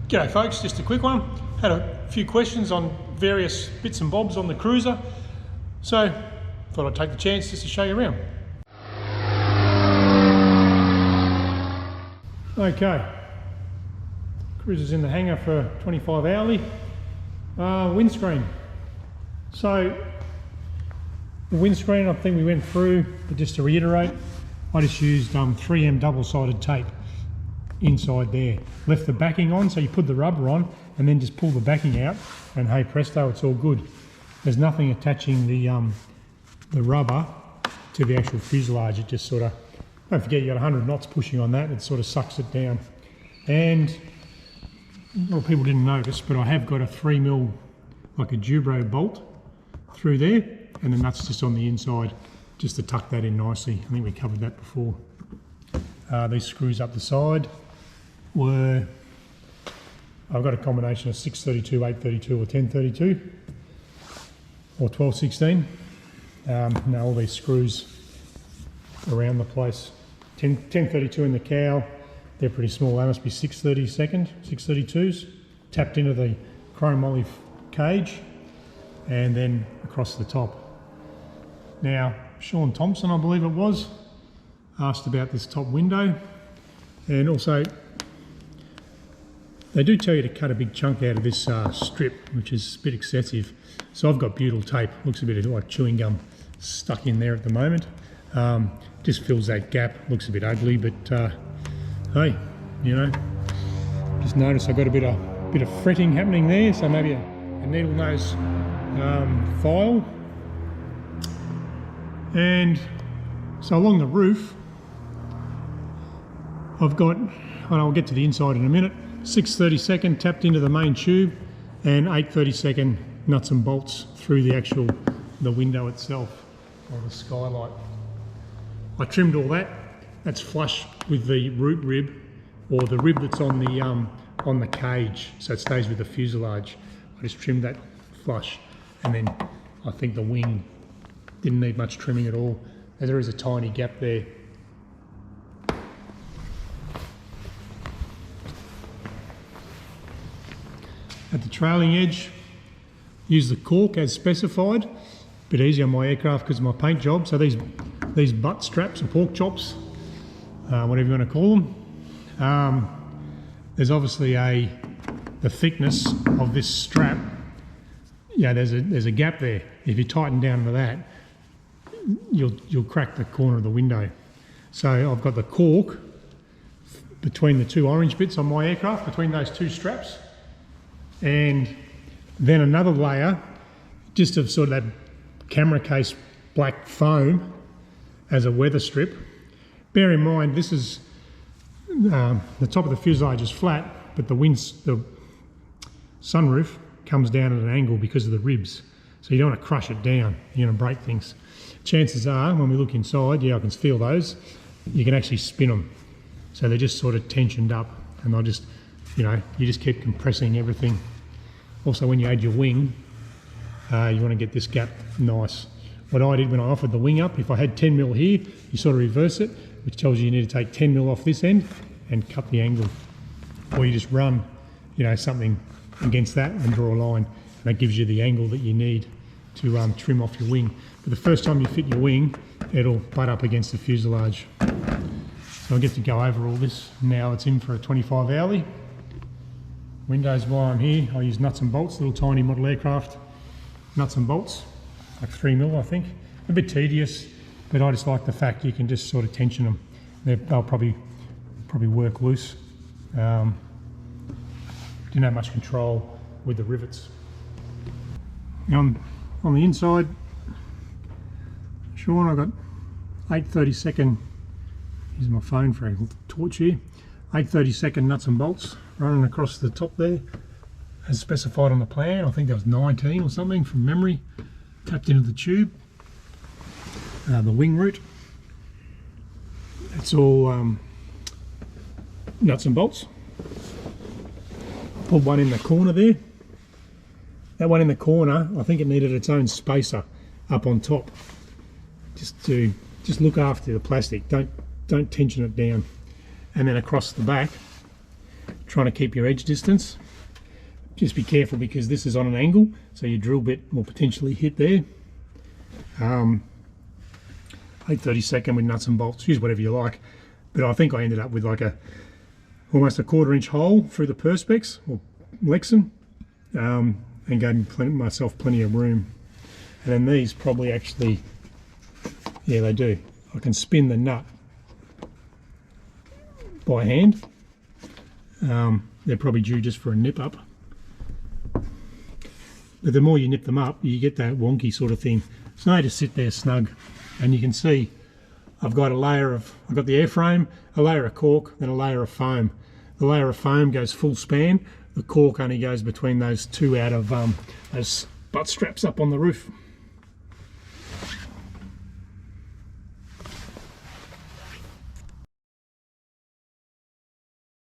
G'day folks, just a quick one. Had a few questions on various bits and bobs on the Cruzer, so thought I'd take the chance just to show you around. Okay, Cruzer's in the hangar for 25 hourly. Windscreen. So the windscreen, I think we went through, but just to reiterate, I just used 3M double-sided tape inside there. Left the backing on, so you put the rubber on and then just pull the backing out and hey presto, it's all good. There's nothing attaching the rubber to the actual fuselage. It just sort of, don't forget you got 100 knots pushing on that, it sort of sucks it down. And a lot of people didn't notice, but I have got a 3mm like a Dubro bolt through there, and the nuts just on the inside just to tuck that in nicely. I think we covered that before. These screws up the side were, I've got a combination of 632, 832 or 1032 or 1216. Now all these screws around the place. 1032 in the cowl, they're pretty small, they must be 632s, tapped into the chromoly cage and then across the top. Now Sean Thompson, I believe it was, asked about this top window, and also they do tell you to cut a big chunk out of this strip, which is a bit excessive. So I've got butyl tape, looks a bit like chewing gum stuck in there at the moment. Just fills that gap, looks a bit ugly, but hey, you know, just notice I've got a bit of fretting happening there, so maybe a needle nose file. And so along the roof, I've got, and I'll get to the inside in a minute, 6/32 tapped into the main tube and 8/32 nuts and bolts through the window itself, or the skylight. I trimmed all that. That's flush with the root rib, or the rib that's on the cage, so it stays with the fuselage. I just trimmed that flush, and then I think the wing didn't need much trimming at all. There is a tiny gap there. At the trailing edge, use the cork as specified. A bit easier on my aircraft because of my paint job. So these butt straps or pork chops, whatever you want to call them. There's obviously the thickness of this strap. Yeah, there's a gap there. If you tighten down to that, you'll crack the corner of the window. So I've got the cork between the two orange bits on my aircraft, between those two straps, and then another layer just of sort of that camera case black foam as a weather strip. Bear in mind this is the top of the fuselage is flat, but the sunroof comes down at an angle because of the ribs, so you don't want to crush it down, you're going to break things. Chances are when we look inside, yeah, I can feel those, you can actually spin them, so they're just sort of tensioned up, and they'll just, you know, you just keep compressing everything. Also when you add your wing, you want to get this gap nice. What I did when I offered the wing up, if I had 10mm here, you sort of reverse it, which tells you need to take 10mm off this end and cut the angle, or you just run, you know, something against that and draw a line, and that gives you the angle that you need to trim off your wing. But the first time you fit your wing, it'll butt up against the fuselage. So I get to go over all this. Now it's in for a 25 hourly. Windows, while I'm here, I use nuts and bolts, little tiny model aircraft nuts and bolts, like 3mm I think. A bit tedious, but I just like the fact you can just sort of tension them. They'll probably work loose. Didn't have much control with the rivets. Now on the inside, Sean, I've got 8/32, here's my phone for a torch here, 8/32 nuts and bolts running across the top there, as specified on the plan. I think that was 19 or something from memory, tapped into the tube. The wing root, it's all nuts and bolts. Put one in the corner there. That one in the corner, I think it needed its own spacer up on top, just look after the plastic, don't tension it down. And then across the back, trying to keep your edge distance. Just be careful because this is on an angle, so your drill bit will potentially hit there. 8/32 with nuts and bolts, use whatever you like. But I think I ended up with like almost a 1/4 inch hole through the perspex or Lexan, and gave myself plenty of room. And then these probably actually, yeah, they do. I can spin the nut by hand. They're probably due just for a nip up. But the more you nip them up, you get that wonky sort of thing. So they just sit there snug, and you can see I've got I've got the airframe, a layer of cork, then a layer of foam. The layer of foam goes full span. The cork only goes between those two out of those butt straps up on the roof.